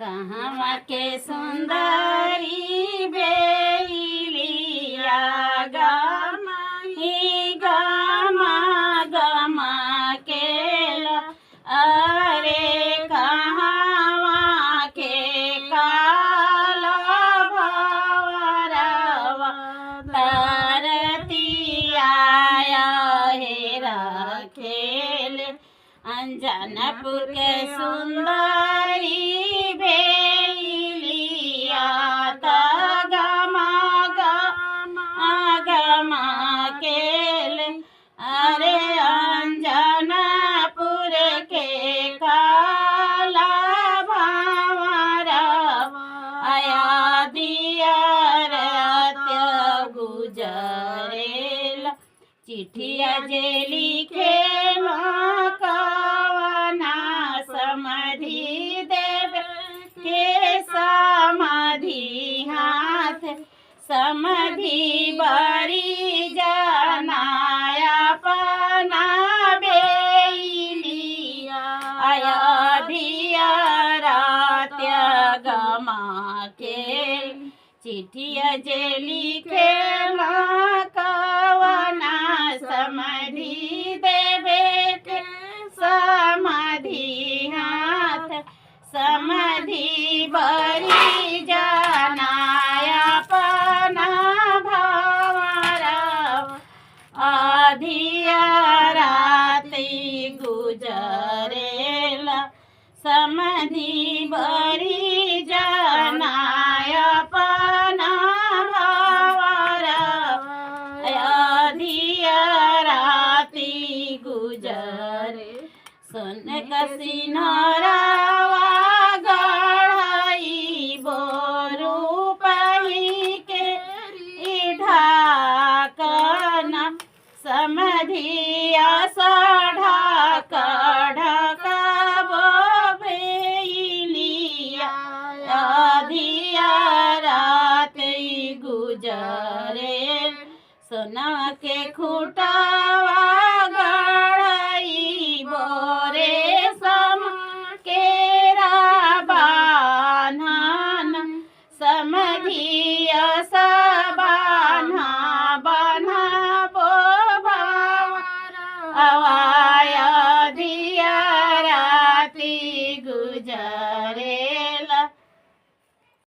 कहवा के सुंदरी बेलिया गमाही गमा गमा केला अरे कहवा के काला भवरवा तरतिया हेरा खेल अंजनपुर के सुंदरी बेलिया गमा गमा गमा केल अरे अंजनपुर के काला भावरा आया दिया रत्य गुजरेल चिठिया जे लिखे कवना समाधि देव के समाधि हाथ समाधि बड़ी जनाया पना बेलिया आया दिया रात्य गमा के चिठिया जे लिखे कवना समाधि देवे के समाधि हाथ समाधि बरी जनाया पना भावरा आधिया राती गुजरेला समाधि बरी जनाया पना भावरा आधिया राती गुजरे सुन कसिनरावा गढ़ई बोरू पही के ढाकना समधिया सढ़क ढकबो बेलिया अधिया रात गुजरे सोना के खूटा